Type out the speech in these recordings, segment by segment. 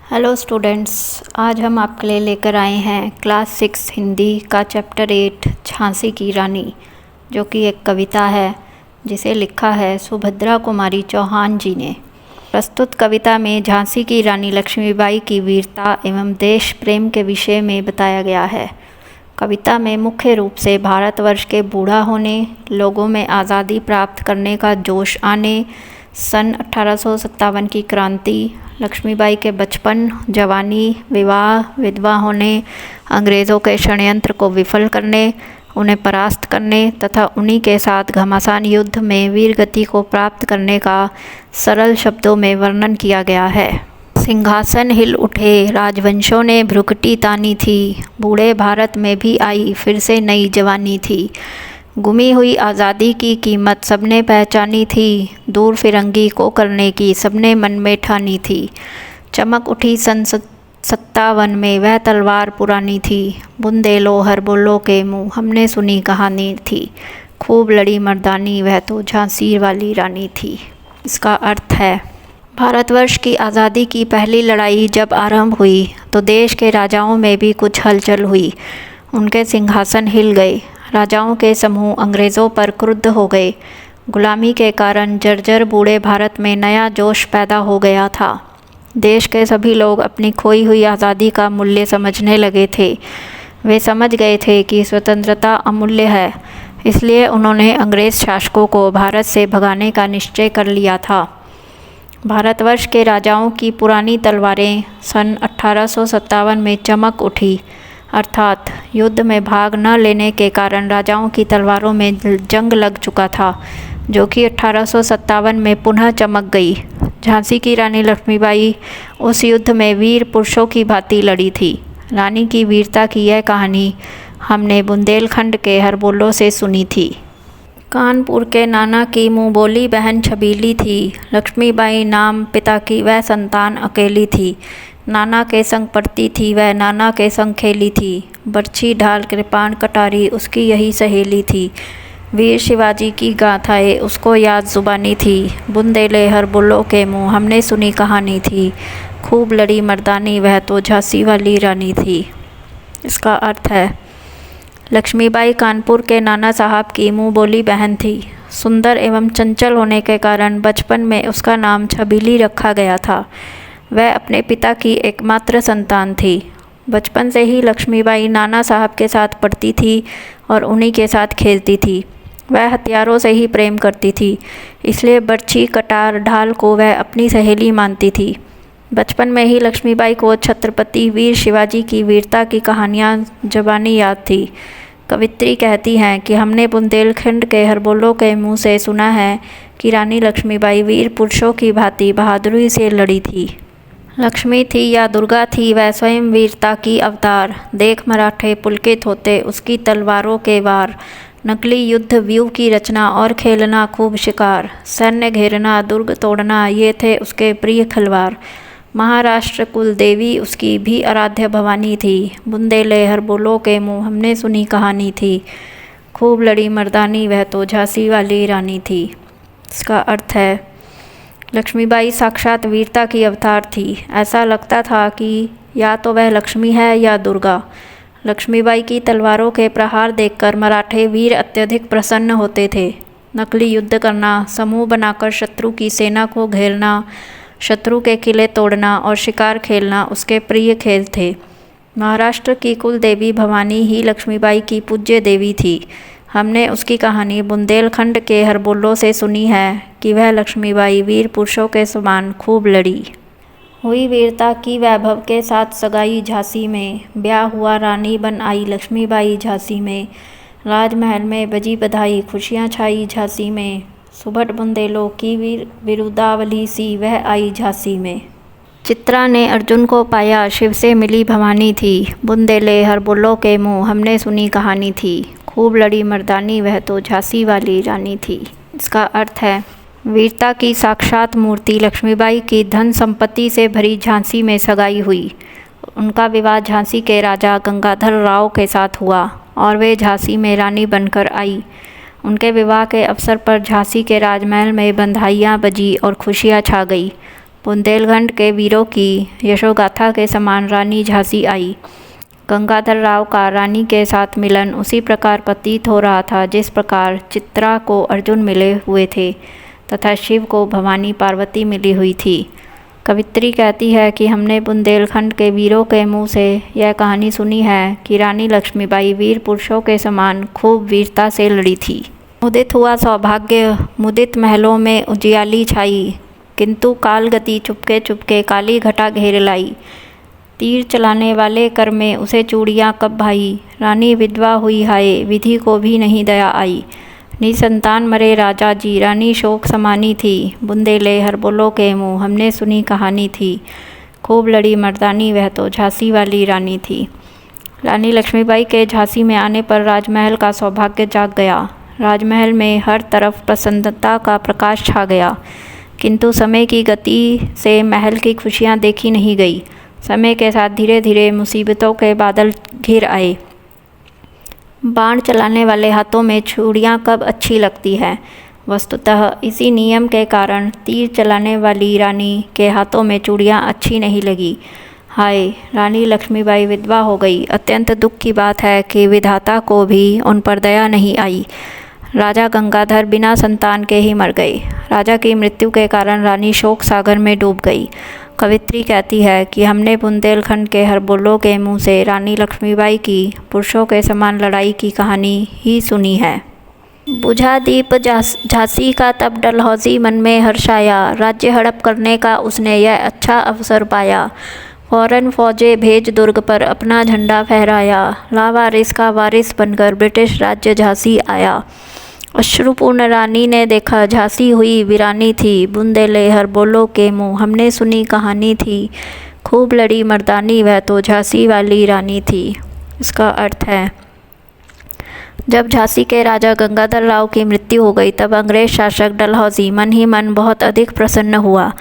Hello students, आज हम आपके लिए लेकर आए हैं क्लास 6 हिंदी का चैप्टर 8 झांसी की रानी, जो कि एक कविता है जिसे लिखा है सुभद्रा कुमारी चौहान जी ने। प्रस्तुत कविता में झांसी की रानी लक्ष्मीबाई की वीरता एवं देश प्रेम के विषय में बताया गया है। कविता में मुख्य रूप से भारतवर्ष के बूढ़ा होने, लोगों में आज़ादी प्राप्त करने का जोश आने, सन 1857 की क्रांति, लक्ष्मीबाई के बचपन, जवानी, विवाह, विधवा होने, अंग्रेज़ों के षड्यंत्र को विफल करने, उन्हें परास्त करने तथा उन्हीं के साथ घमासान युद्ध में वीरगति को प्राप्त करने का सरल शब्दों में वर्णन किया गया है। सिंहासन हिल उठे, राजवंशों ने भ्रुकुटी तानी थी, बूढ़े भारत में भी आई फिर से नई जवानी थी। गुमी हुई आज़ादी की कीमत सबने पहचानी थी, दूर फिरंगी को करने की सबने मन में ठानी थी। चमक उठी सन 57 में वह तलवार पुरानी थी, बुंदेलो हर बोलो के मुँह हमने सुनी कहानी थी। खूब लड़ी मर्दानी वह तो झांसी वाली रानी थी। इसका अर्थ है, भारतवर्ष की आज़ादी की पहली लड़ाई जब आरंभ हुई तो देश के राजाओं में भी कुछ हलचल हुई। उनके सिंहासन हिल गए, राजाओं के समूह अंग्रेज़ों पर क्रुद्ध हो गए। गुलामी के कारण जर्जर बूढ़े भारत में नया जोश पैदा हो गया था। देश के सभी लोग अपनी खोई हुई आज़ादी का मूल्य समझने लगे थे। वे समझ गए थे कि स्वतंत्रता अमूल्य है, इसलिए उन्होंने अंग्रेज़ शासकों को भारत से भगाने का निश्चय कर लिया था। भारतवर्ष के राजाओं की पुरानी तलवारें सन 1857 में चमक उठी, अर्थात युद्ध में भाग न लेने के कारण राजाओं की तलवारों में जंग लग चुका था, जो कि 1857 में पुनः चमक गई। झांसी की रानी लक्ष्मीबाई उस युद्ध में वीर पुरुषों की भांति लड़ी थी। रानी की वीरता की यह कहानी हमने बुंदेलखंड के हरबोलों से सुनी थी। कानपुर के नाना की मुँह बोली बहन छबीली थी, लक्ष्मीबाई नाम पिता की वह संतान अकेली थी। नाना के संग पढ़ती थी वह, नाना के संग खेली थी, बर्छी ढाल कृपाण कटारी उसकी यही सहेली थी। वीर शिवाजी की गाथाएँ उसको याद जुबानी थी, बुंदेले हर बुल्लों के मुँह हमने सुनी कहानी थी। खूब लड़ी मर्दानी वह तो झांसी वाली रानी थी। इसका अर्थ है, लक्ष्मीबाई कानपुर के नाना साहब की मुँह बोली बहन थी। सुंदर एवं चंचल होने के कारण बचपन में उसका नाम छबीली रखा गया था। वह अपने पिता की एकमात्र संतान थी। बचपन से ही लक्ष्मीबाई नाना साहब के साथ पढ़ती थी और उन्हीं के साथ खेलती थी। वह हथियारों से ही प्रेम करती थी, इसलिए बर्छी कटार ढाल को वह अपनी सहेली मानती थी। बचपन में ही लक्ष्मीबाई को छत्रपति वीर शिवाजी की वीरता की कहानियाँ ज़बानी याद थी। कवित्री कहती हैं कि हमने बुंदेलखंड के हरबोलों के मुँह से सुना है कि रानी लक्ष्मीबाई वीर पुरुषों की भांति बहादुरी से लड़ी थी। लक्ष्मी थी या दुर्गा थी वह स्वयं वीरता की अवतार। देख मराठे पुलकित होते उसकी तलवारों के वार, नकली युद्ध व्यूह की रचना और खेलना खूब शिकार, सैन्य घेरना दुर्ग तोड़ना ये थे उसके प्रिय खिलवाड़। महाराष्ट्र कुल देवी उसकी भी आराध्य भवानी थी, बुंदेले हर बोलो के मुँह हमने सुनी कहानी थी। खूब लड़ी मर्दानी वह तो झांसी वाली रानी थी। इसका अर्थ है, लक्ष्मीबाई साक्षात वीरता की अवतार थी। ऐसा लगता था कि या तो वह लक्ष्मी है या दुर्गा। लक्ष्मीबाई की तलवारों के प्रहार देखकर मराठे वीर अत्यधिक प्रसन्न होते थे। नकली युद्ध करना, समूह बनाकर शत्रु की सेना को घेरना, शत्रु के किले तोड़ना और शिकार खेलना उसके प्रिय खेल थे। महाराष्ट्र की कुल देवी भवानी ही लक्ष्मीबाई की पूज्य देवी थी। हमने उसकी कहानी बुंदेलखंड के हरबोलों से सुनी है कि वह लक्ष्मीबाई वीर पुरुषों के समान खूब लड़ी। हुई वीरता की वैभव के साथ सगाई झांसी में, ब्याह हुआ रानी बन आई लक्ष्मीबाई झांसी में। राजमहल में बजी बधाई खुशियाँ छाई झांसी में, सुभट बुंदेलों की विरुदावली सी वह आई झांसी में। चित्रा ने अर्जुन को पाया शिव से मिली भवानी थी, बुंदेले हर बुल्लों के मुँह हमने सुनी कहानी थी। खूब लड़ी मर्दानी वह तो झांसी वाली रानी थी। इसका अर्थ है, वीरता की साक्षात मूर्ति लक्ष्मीबाई की धन संपत्ति से भरी झांसी में सगाई हुई। उनका विवाह झांसी के राजा गंगाधर राव के साथ हुआ और वे झांसी में रानी बनकर आई। उनके विवाह के अवसर पर झांसी के राजमहल में बधाइयाँ बजी और खुशियाँ छा गई। बुंदेलखंड के वीरों की यशोगाथा के समान रानी झांसी आई। गंगाधर राव का रानी के साथ मिलन उसी प्रकार प्रतीत हो रहा था जिस प्रकार चित्रा को अर्जुन मिले हुए थे तथा शिव को भवानी पार्वती मिली हुई थी। कवित्री कहती है कि हमने बुंदेलखंड के वीरों के मुंह से यह कहानी सुनी है कि रानी लक्ष्मीबाई वीर पुरुषों के समान खूब वीरता से लड़ी थी। उदित हुआ सौभाग्य मुदित महलों में उजियाली छाई, किंतु कालगति चुपके चुपके काली घटा घेर लाई। तीर चलाने वाले कर में उसे चूड़ियाँ कब भाई, रानी विधवा हुई हाय, विधि को भी नहीं दया आई। निसंतान मरे राजा जी, रानी शोक समानी थी, बुंदेले हर बोलो के मुँह हमने सुनी कहानी थी। खूब लड़ी मर्दानी वह तो झांसी वाली रानी थी। रानी लक्ष्मीबाई के झांसी में आने पर राजमहल का सौभाग्य जाग गया। राजमहल में हर तरफ प्रसन्नता का प्रकाश छा गया, किंतु समय की गति से महल की खुशियाँ देखी नहीं गई। समय के साथ धीरे धीरे मुसीबतों के बादल घिर आए। बाण चलाने वाले हाथों में छुड़ियाँ कब अच्छी लगती है। वस्तुतः इसी नियम के कारण तीर चलाने वाली रानी के हाथों में चूड़ियाँ अच्छी नहीं लगी। हाय, रानी लक्ष्मीबाई विधवा हो गई। अत्यंत दुख की बात है कि विधाता को भी उन पर दया नहीं आई। राजा गंगाधर बिना संतान के ही मर गए। राजा की मृत्यु के कारण रानी शोक सागर में डूब गई। कवित्री कहती है कि हमने बुंदेलखंड के हरबोलों के मुंह से रानी लक्ष्मीबाई की पुरुषों के समान लड़ाई की कहानी ही सुनी है। बुझा दीप झांसी का तब डलहौजी मन में हर्षाया, राज्य हड़प करने का उसने यह अच्छा अवसर पाया। फौरन फौजें भेज दुर्ग पर अपना झंडा फहराया, लावारिस का वारिस बनकर ब्रिटिश राज्य झांसी आया। अश्रुपूर्ण रानी ने देखा झांसी हुई वीरानी थी, बुंदेले हर बोलो के मुँह हमने सुनी कहानी थी। खूब लड़ी मर्दानी वह तो झांसी वाली रानी थी। इसका अर्थ है, जब झांसी के राजा गंगाधर राव की मृत्यु हो गई तब अंग्रेज शासक डलहौजी मन ही मन बहुत अधिक प्रसन्न हुआ।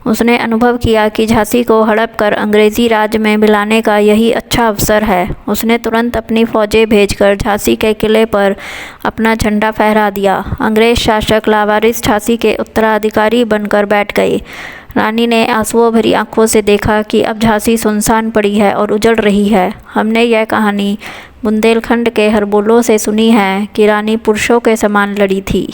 उसने अनुभव किया कि झांसी को हड़प कर अंग्रेज़ी राज में मिलाने का यही अच्छा अवसर है। उसने तुरंत अपनी फौजें भेजकर झांसी के किले पर अपना झंडा फहरा दिया। अंग्रेज शासक लावारिस झांसी के उत्तराधिकारी बनकर बैठ गए। रानी ने आंसुओं भरी आंखों से देखा कि अब झांसी सुनसान पड़ी है और उजड़ रही है। हमने यह कहानी बुंदेलखंड के हरबोलों से सुनी है कि रानी पुरुषों के समान लड़ी थी।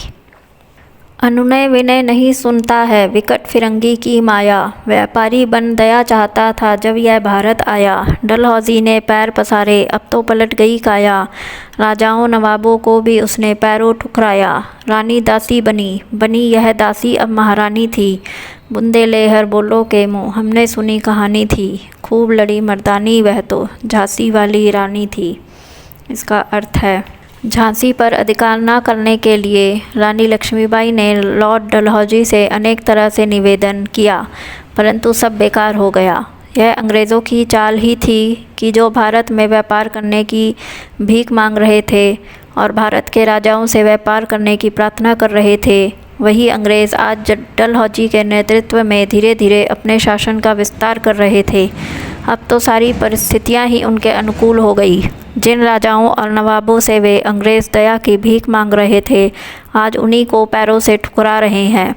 अनुनय विनय नहीं सुनता है विकट फिरंगी की माया, व्यापारी बन दया चाहता था जब यह भारत आया। डलहौजी ने पैर पसारे, अब तो पलट गई काया, राजाओं नवाबों को भी उसने पैरों ठुकराया। रानी दासी बनी, बनी यह दासी अब महारानी थी। बुंदेले हर बोलो के मुँह हमने सुनी कहानी थी। खूब लड़ी मर्दानी वह तो झांसी वाली रानी थी। इसका अर्थ है, झांसी पर अधिकार न करने के लिए रानी लक्ष्मीबाई ने लॉर्ड डलहौजी से अनेक तरह से निवेदन किया, परंतु सब बेकार हो गया। यह अंग्रेज़ों की चाल ही थी कि जो भारत में व्यापार करने की भीख मांग रहे थे और भारत के राजाओं से व्यापार करने की प्रार्थना कर रहे थे, वही अंग्रेज़ आज डलहौजी के नेतृत्व में धीरे धीरे अपने शासन का विस्तार कर रहे थे। अब तो सारी परिस्थितियां ही उनके अनुकूल हो गई। जिन राजाओं और नवाबों से वे अंग्रेज़ दया की भीख मांग रहे थे, आज उन्हीं को पैरों से ठुकरा रहे हैं।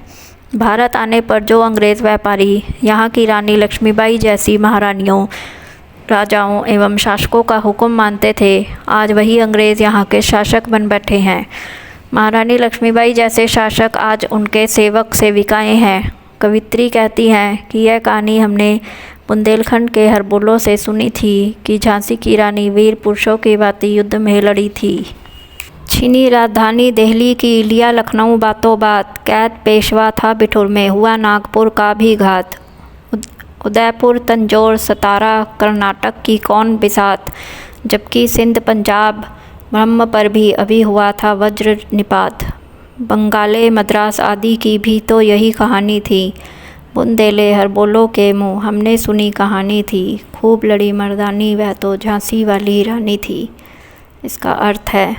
भारत आने पर जो अंग्रेज़ व्यापारी यहाँ की रानी लक्ष्मीबाई जैसी महारानियों, राजाओं एवं शासकों का हुक्म मानते थे, आज वही अंग्रेज़ यहाँ के शासक बन बैठे हैं। महारानी लक्ष्मीबाई जैसे शासक आज उनके सेवक सेविकाएं हैं। कवित्री कहती हैं कि यह कहानी हमने बुंदेलखंड के हरबोलों से सुनी थी कि झांसी की रानी वीर पुरुषों की भांति युद्ध में लड़ी थी। छीनी राजधानी दिल्ली की, लिया लखनऊ बातों बात, कैद पेशवा था बिठूर में, हुआ नागपुर का भी घात। उदयपुर तंजौर सतारा कर्नाटक की कौन बिसात, जबकि सिंध पंजाब ब्रह्म पर भी अभी हुआ था वज्र निपात। बंगाले मद्रास आदि की भी तो यही कहानी थी। बुंदेले हर बोलो के मुँह हमने सुनी कहानी थी। खूब लड़ी मर्दानी वह तो झांसी वाली रानी थी। इसका अर्थ है,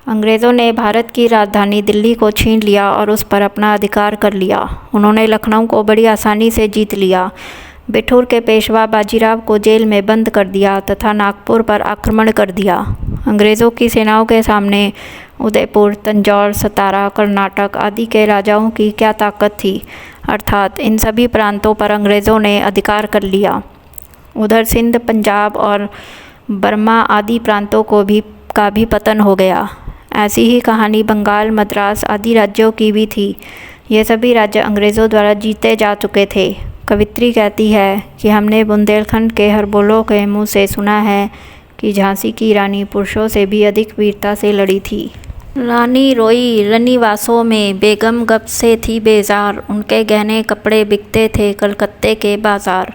अंग्रेज़ों ने भारत की राजधानी दिल्ली को छीन लिया और उस पर अपना अधिकार कर लिया। उन्होंने लखनऊ को बड़ी आसानी से जीत लिया, बिठूर के पेशवा बाजीराव को जेल में बंद कर दिया तथा नागपुर पर आक्रमण कर दिया। अंग्रेज़ों की सेनाओं के सामने उदयपुर, तंजौर, सतारा, कर्नाटक आदि के राजाओं की क्या ताकत थी। अर्थात इन सभी प्रांतों पर अंग्रेज़ों ने अधिकार कर लिया। उधर सिंध, पंजाब और बर्मा आदि प्रांतों का भी पतन हो गया। ऐसी ही कहानी बंगाल, मद्रास आदि राज्यों की भी थी। ये सभी राज्य अंग्रेज़ों द्वारा जीते जा चुके थे। कवित्री कहती है कि हमने बुंदेलखंड के हरबोलों के मुँह से सुना है कि झांसी की रानी पुरुषों से भी अधिक वीरता से लड़ी थी। रानी रोई रनिवासों में, बेगम गप से थी बेजार, उनके गहने कपड़े बिकते थे कलकत्ते के बाज़ार।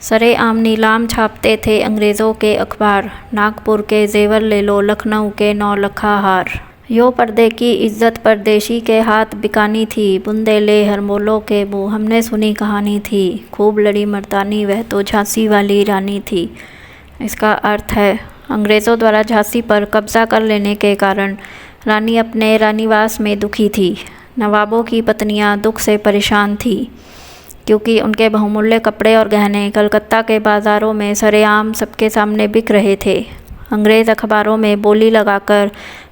सरेआम नीलाम छापते थे अंग्रेज़ों के अखबार, नागपुर के जेवर ले लो, लखनऊ के 9 लखा हार। यो पर्दे की इज्जत परदेशी के हाथ बिकानी थी, बुंदेले हरबोलों के मुँह हमने सुनी कहानी थी। खूब लड़ी मर्दानी वह तो झांसी वाली रानी थी। इसका अर्थ है, अंग्रेज़ों द्वारा झांसी पर कब्ज़ा कर लेने के कारण रानी अपने रानीवास में दुखी थी। नवाबों की पत्नियां दुख से परेशान थीं क्योंकि उनके बहुमूल्य कपड़े और गहने कलकत्ता के बाज़ारों में सरेआम सबके सामने बिक रहे थे। अंग्रेज़ अखबारों में बोली लगाकर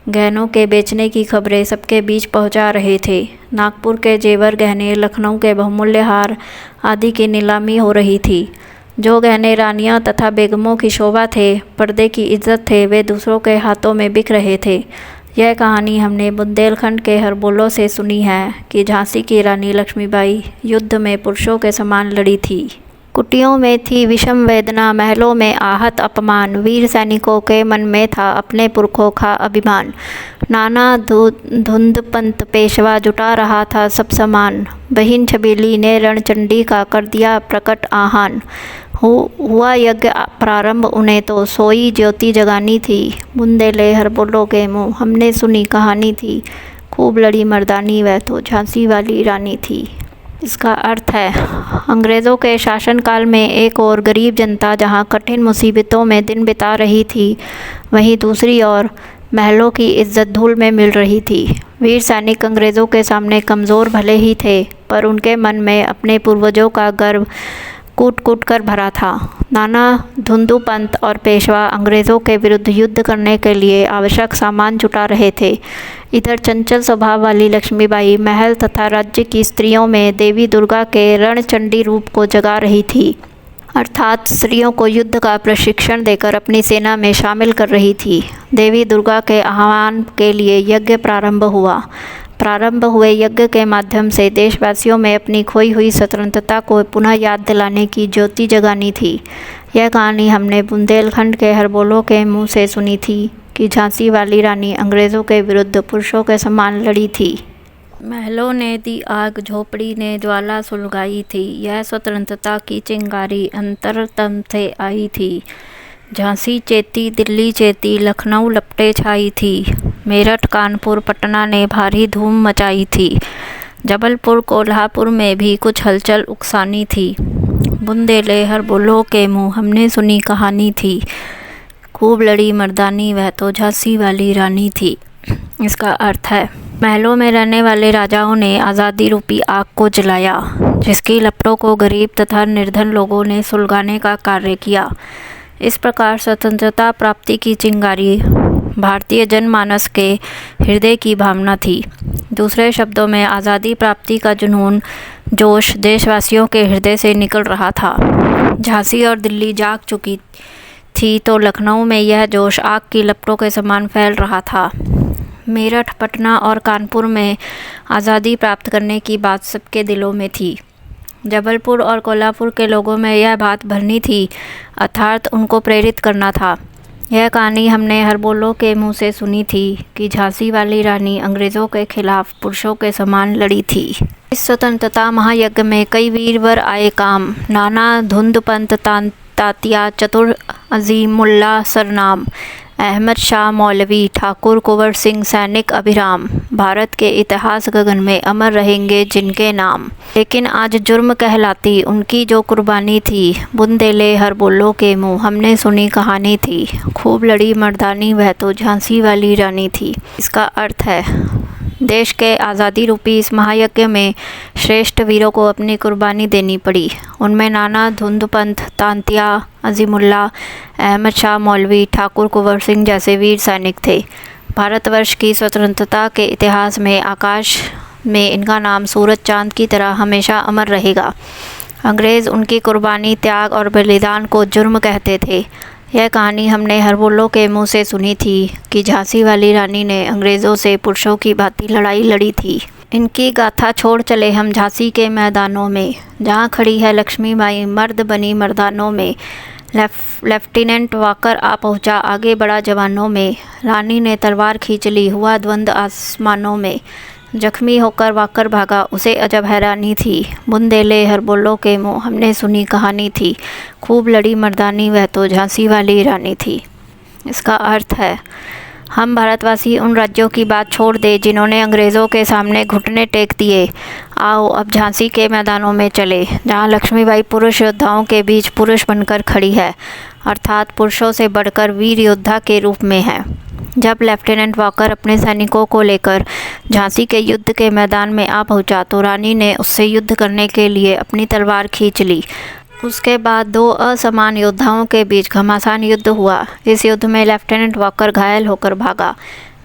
गहनों के बेचने की खबरें सबके बीच पहुंचा रहे थे। नागपुर के जेवर गहने, लखनऊ के बहुमूल्य हार आदि की नीलामी हो रही थी। जो गहने रानियां तथा बेगमों की शोभा थे, पर्दे की इज्जत थे, वे दूसरों के हाथों में बिक रहे थे। यह कहानी हमने बुंदेलखंड के हरबोलों से सुनी है कि झांसी की रानी लक्ष्मीबाई युद्ध में पुरुषों के समान लड़ी थी। कुटियों में थी विषम वेदना, महलों में आहत अपमान, वीर सैनिकों के मन में था अपने पुरखों का अभिमान। नाना धुंधपंत पेशवा जुटा रहा था सब समान, बहिन छबीली ने रणचंडी का कर दिया प्रकट आह्वान। हुआ यज्ञ प्रारंभ उन्हें तो सोई ज्योति जगानी थी, बुंदेले हरबोलों के मुँह हमने सुनी कहानी थी। खूब लड़ी मर्दानी वह तो झांसी वाली रानी थी। इसका अर्थ है, अंग्रेज़ों के शासनकाल में एक और गरीब जनता जहां कठिन मुसीबतों में दिन बिता रही थी, वहीं दूसरी ओर महलों की इज्जत धूल में मिल रही थी। वीर सैनिक अंग्रेज़ों के सामने कमज़ोर भले ही थे, पर उनके मन में अपने पूर्वजों का गर्व कूट कूट कर भरा था। नाना धुंधुपंत और पेशवा अंग्रेज़ों के विरुद्ध युद्ध करने के लिए आवश्यक सामान जुटा रहे थे। इधर चंचल स्वभाव वाली लक्ष्मीबाई महल तथा राज्य की स्त्रियों में देवी दुर्गा के रणचंडी रूप को जगा रही थी, अर्थात स्त्रियों को युद्ध का प्रशिक्षण देकर अपनी सेना में शामिल कर रही थी। देवी दुर्गा के आह्वान के लिए यज्ञ प्रारंभ हुआ। प्रारंभ हुए यज्ञ के माध्यम से देशवासियों में अपनी खोई हुई स्वतंत्रता को पुनः याद दिलाने की ज्योति जगानी थी। यह कहानी हमने बुंदेलखंड के हरबोलों के मुँह से सुनी थी कि झांसी वाली रानी अंग्रेज़ों के विरुद्ध पुरुषों के समान लड़ी थी। महलों ने दी आग, झोपड़ी ने ज्वाला सुलगाई थी, यह स्वतंत्रता की चिंगारी अंतरतम से आई थी। झांसी चेती, दिल्ली चेती, लखनऊ लपटे छाई थी, मेरठ, कानपुर, पटना ने भारी धूम मचाई थी। जबलपुर, कोल्हापुर में भी कुछ हलचल उकसानी थी। बुंदेले हरबोलों के मुँह हमने सुनी कहानी थी। खूब लड़ी मर्दानी वह तो झांसी वाली रानी थी। इसका अर्थ है, महलों में रहने वाले राजाओं ने आज़ादी रूपी आग को जलाया, जिसकी लपटों को गरीब तथा निर्धन लोगों ने सुलगाने का कार्य किया। इस प्रकार स्वतंत्रता प्राप्ति की चिंगारी भारतीय जनमानस के हृदय की भावना थी। दूसरे शब्दों में, आज़ादी प्राप्ति का जुनून, जोश देशवासियों के हृदय से निकल रहा था। झांसी और दिल्ली जाग चुकी थी तो लखनऊ में यह जोश आग की लपटों के समान फैल रहा था। मेरठ, पटना और कानपुर में आज़ादी प्राप्त करने की बात सबके दिलों में थी। जबलपुर और कोल्हापुर के लोगों में यह बात भरनी थी, अर्थात उनको प्रेरित करना था। यह कहानी हमने हरबोलों के मुँह से सुनी थी कि झांसी वाली रानी अंग्रेज़ों के खिलाफ पुरुषों के समान लड़ी थी। इस स्वतंत्रता महायज्ञ में कई वीरवर आए काम। नाना धुंधपंत तात्या, चतुर अजीम मुल्ला सरनाम, अहमद शाह मौलवी, ठाकुर कुंवर सिंह सैनिक अभिराम, भारत के इतिहास गगन में अमर रहेंगे जिनके नाम। लेकिन आज जुर्म कहलाती उनकी जो कुर्बानी थी, बुंदेले हरबोलों के मुँह हमने सुनी कहानी थी। खूब लड़ी मर्दानी वह तो झांसी वाली रानी थी। इसका अर्थ है, देश के आज़ादी रूपी इस महायज्ञ में श्रेष्ठ वीरों को अपनी कुर्बानी देनी पड़ी। उनमें नाना धुंधपंत तांतिया, अजीमुल्ला, अहमद शाह मौलवी, ठाकुर कुंवर सिंह जैसे वीर सैनिक थे। भारतवर्ष की स्वतंत्रता के इतिहास में आकाश में इनका नाम सूरज चांद की तरह हमेशा अमर रहेगा। अंग्रेज़ उनकी कुर्बानी, त्याग और बलिदान को जुर्म कहते थे। यह कहानी हमने हरबोलो के मुंह से सुनी थी कि झांसी वाली रानी ने अंग्रेज़ों से पुरुषों की भांति लड़ाई लड़ी थी। इनकी गाथा छोड़ चले हम झांसी के मैदानों में, जहाँ खड़ी है लक्ष्मीबाई मर्द बनी मर्दानों में। लेफ्टिनेंट वाकर आ पहुँचा, आगे बढ़ा जवानों में। रानी ने तलवार खींच ली, हुआ द्वंद आसमानों में। जख्मी होकर वाकर भागा, उसे अजब हैरानी थी। बुंदेले हरबोलो के मुँह हमने सुनी कहानी थी, खूब लड़ी मर्दानी वह तो झांसी वाली रानी थी। इसका अर्थ है, हम भारतवासी उन राज्यों की बात छोड़ दे जिन्होंने अंग्रेज़ों के सामने घुटने टेक दिए। आओ अब झांसी के मैदानों में चले, जहाँ लक्ष्मीबाई पुरुष योद्धाओं के बीच पुरुष बनकर खड़ी है, अर्थात पुरुषों से बढ़कर वीर योद्धा के रूप में है। जब लेफ्टिनेंट वॉकर अपने सैनिकों को लेकर झांसी के युद्ध के मैदान में आ पहुंचा तो रानी ने उससे युद्ध करने के लिए अपनी तलवार खींच ली। उसके बाद दो असमान योद्धाओं के बीच घमासान युद्ध हुआ। इस युद्ध में लेफ्टिनेंट वॉकर घायल होकर भागा।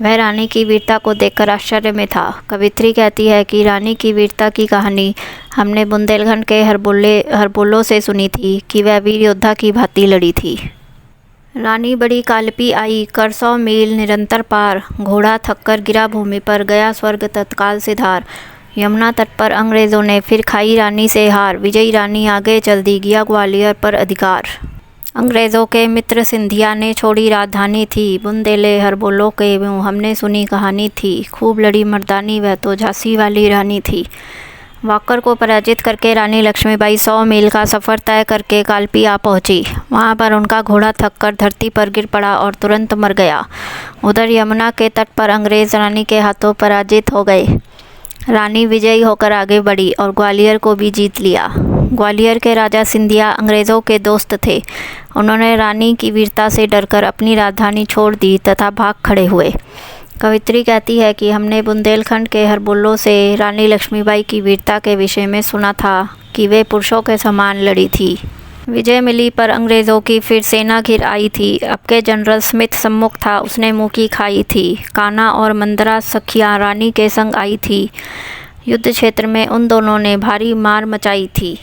वह रानी की वीरता को देखकर आश्चर्य में था। कवित्री कहती है कि रानी की वीरता की कहानी हमने बुंदेलखंड के हरबोलो से सुनी थी कि वह वीर योद्धा की भांति लड़ी थी। रानी बड़ी कालपी आई, कर 100 मील निरंतर पार। घोड़ा थक कर गिरा भूमि पर, गया स्वर्ग तत्काल सिधार। यमुना तट पर अंग्रेज़ों ने फिर खाई रानी से हार। विजयी रानी आगे चल दी, गया ग्वालियर पर अधिकार। अंग्रेज़ों के मित्र सिंधिया ने छोड़ी राजधानी थी। बुंदेले हरबोलो के मुँह हमने सुनी कहानी थी, खूब लड़ी मर्दानी वह तो झांसी वाली रानी थी। वाकर को पराजित करके रानी लक्ष्मीबाई 100 मील का सफ़र तय करके कालपी आ पहुंची। वहां पर उनका घोड़ा थककर धरती पर गिर पड़ा और तुरंत मर गया। उधर यमुना के तट पर अंग्रेज़ रानी के हाथों पराजित हो गए। रानी विजयी होकर आगे बढ़ी और ग्वालियर को भी जीत लिया। ग्वालियर के राजा सिंधिया अंग्रेज़ों के दोस्त थे। उन्होंने रानी की वीरता से डरकर अपनी राजधानी छोड़ दी तथा भाग खड़े हुए। कवित्री कहती है कि हमने बुंदेलखंड के हरबोलो से रानी लक्ष्मीबाई की वीरता के विषय में सुना था कि वे पुरुषों के समान लड़ी थी। विजय मिली पर अंग्रेज़ों की फिर सेना घिर आई थी। अब के जनरल स्मिथ सम्मुख था, उसने मुँह की खाई थी। कान्हा और मंदरा सखियाँ रानी के संग आई थी। युद्ध क्षेत्र में उन दोनों ने भारी मार मचाई थी,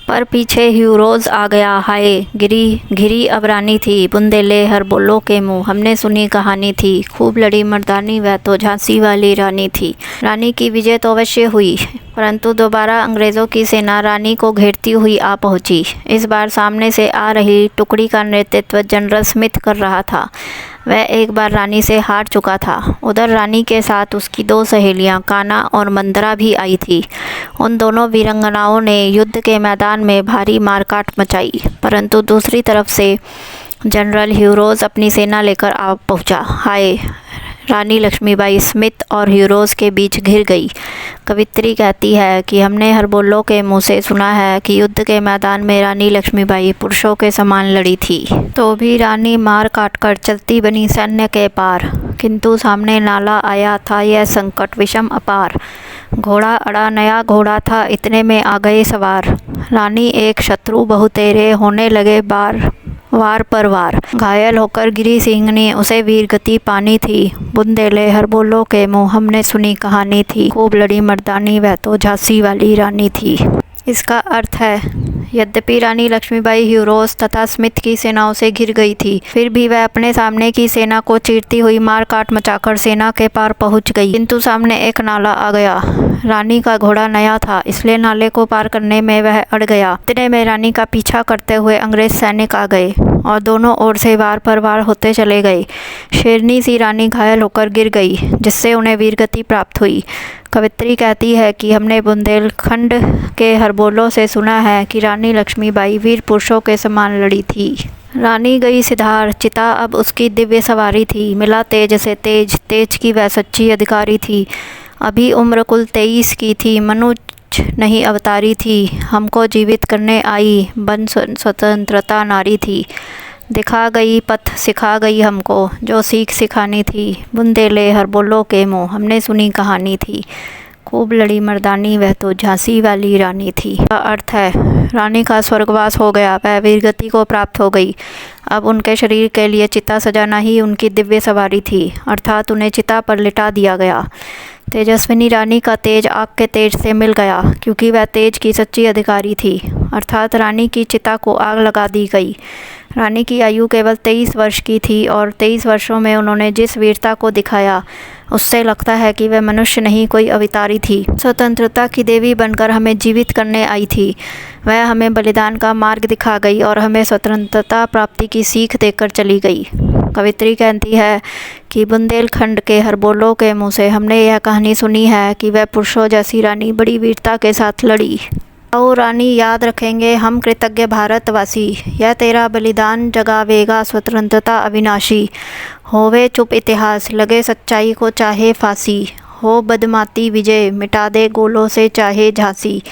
पर पीछे ह्यूरोज आ गया। हाय घिरी अब रानी थी। बुंदेले हरबोलो के मुँह हमने सुनी कहानी थी, खूब लड़ी मर्दानी वह तो झांसी वाली रानी थी। रानी की विजय तो अवश्य हुई, परंतु दोबारा अंग्रेज़ों की सेना रानी को घेरती हुई आ पहुंची। इस बार सामने से आ रही टुकड़ी का नेतृत्व जनरल स्मिथ कर रहा था। वह एक बार रानी से हार चुका था। उधर रानी के साथ उसकी 2 सहेलियां कान्हा और मंदरा भी आई थी। उन दोनों वीरंगनाओं ने युद्ध के मैदान में भारी मारकाट मचाई, परंतु दूसरी तरफ से जनरल ह्यूरोज अपनी सेना लेकर आ पहुंचा। हाय रानी लक्ष्मीबाई स्मिथ और ह्यूरोज के बीच घिर गई। कवित्री कहती है कि हमने हरबोलो के मुँह से सुना है कि युद्ध के मैदान में रानी लक्ष्मीबाई पुरुषों के समान लड़ी थी, तो भी रानी मार काट कर चलती बनी सैन्य के पार। किंतु सामने नाला आया था यह संकट विषम अपार। घोड़ा अड़ा नया घोड़ा था, इतने में आ गए सवार। रानी एक शत्रु बहु तेरे, होने लगे वार पर वार। घायल होकर गिरी सिंहनी, उसे वीर गति पानी थी। बुंदेले हरबोलो के मुँह हमने सुनी कहानी थी, खूब लड़ी मर्दानी वह तो झांसी वाली रानी थी। इसका अर्थ है, यद्यपि रानी लक्ष्मीबाई ह्यूरोज तथा स्मिथ की सेनाओं से घिर गई थी, फिर भी वह अपने सामने की सेना को चीरती हुई मार काट मचाकर सेना के पार पहुंच गई। किंतु सामने एक नाला आ गया। रानी का घोड़ा नया था, इसलिए नाले को पार करने में वह अड़ गया। इतने में रानी का पीछा करते हुए अंग्रेज सैनिक आ गए और दोनों ओर से वार पर वार होते चले गए। शेरनी सी रानी घायल होकर गिर गई, जिससे उन्हें वीरगति प्राप्त हुई। कवित्री कहती है कि हमने बुंदेलखंड के हरबोलो से सुना है कि रानी लक्ष्मीबाई वीर पुरुषों के समान लड़ी थी। रानी गई सिधार, चिता अब उसकी दिव्य सवारी थी। मिला तेज से तेज, तेज की वह सच्ची अधिकारी थी। अभी उम्र कुल 23 की थी, मनुष्य नहीं अवतारी थी। हमको जीवित करने आई, बन स्वतंत्रता नारी थी। दिखा गई पथ, सिखा गई हमको, जो सीख सिखानी थी। बुंदेले हरबोलो के मुँह हमने सुनी कहानी थी, खूब लड़ी मर्दानी वह तो झांसी वाली रानी थी। का अर्थ है, रानी का स्वर्गवास हो गया, वह वीरगति को प्राप्त हो गई। अब उनके शरीर के लिए चिता सजाना ही उनकी दिव्य सवारी थी, अर्थात उन्हें चिता पर लिटा दिया गया। तेजस्विनी रानी का तेज आग के तेज से मिल गया, क्योंकि वह तेज की सच्ची अधिकारी थी, अर्थात रानी की चिता को आग लगा दी गई। रानी की आयु केवल 23 वर्ष की थी और 23 वर्षों में उन्होंने जिस वीरता को दिखाया, उससे लगता है कि वह मनुष्य नहीं, कोई अवतारी थी। स्वतंत्रता की देवी बनकर हमें जीवित करने आई थी। वह हमें बलिदान का मार्ग दिखा गई और हमें स्वतंत्रता प्राप्ति की सीख देकर चली गई। कवित्री कहती है कि बुंदेलखंड के हरबोलों के मुँह से हमने यह कहानी सुनी है कि वह पुरुषों जैसी रानी बड़ी वीरता के साथ लड़ी। आओ रानी, याद रखेंगे हम कृतज्ञ भारतवासी, यह तेरा बलिदान जगावेगा स्वतंत्रता अविनाशी। होवे चुप इतिहास, लगे सच्चाई को चाहे फांसी, हो बदमाती विजय, मिटा दे गोलों से चाहे झांसी।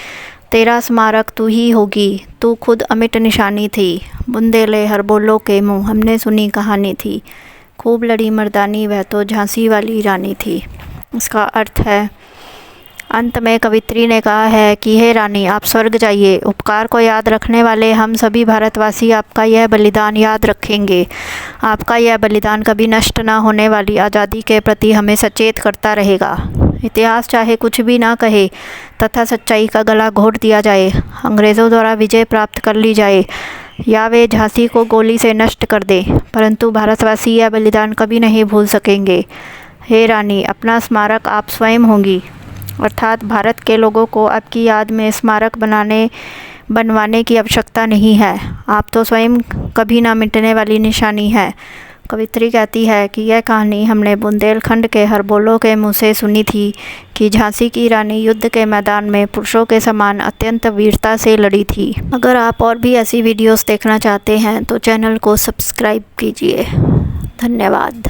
तेरा स्मारक तू ही होगी, तू खुद अमिट निशानी थी, बुंदेले हरबोलों के मुँह हमने सुनी कहानी थी। खूब लड़ी मर्दानी, वह तो झांसी वाली रानी थी। इसका अर्थ है, अंत में कवित्री ने कहा है कि हे रानी, आप स्वर्ग जाइए। उपकार को याद रखने वाले हम सभी भारतवासी आपका यह बलिदान याद रखेंगे। आपका यह बलिदान कभी नष्ट न होने वाली आज़ादी के प्रति हमें सचेत करता रहेगा। इतिहास चाहे कुछ भी ना कहे तथा सच्चाई का गला घोट दिया जाए, अंग्रेज़ों द्वारा विजय प्राप्त कर ली जाए या वे झांसी को गोली से नष्ट कर दे, परंतु भारतवासी यह बलिदान कभी नहीं भूल सकेंगे। हे रानी, अपना स्मारक आप स्वयं होंगी, अर्थात भारत के लोगों को आपकी याद में स्मारक बनवाने की आवश्यकता नहीं है। आप तो स्वयं कभी ना मिटने वाली निशानी है। कवित्री कहती है कि यह कहानी हमने बुंदेलखंड के हरबोलों के मुँह से सुनी थी कि झांसी की रानी युद्ध के मैदान में पुरुषों के समान अत्यंत वीरता से लड़ी थी। अगर आप और भी ऐसी वीडियोस देखना चाहते हैं तो चैनल को सब्सक्राइब कीजिए। धन्यवाद।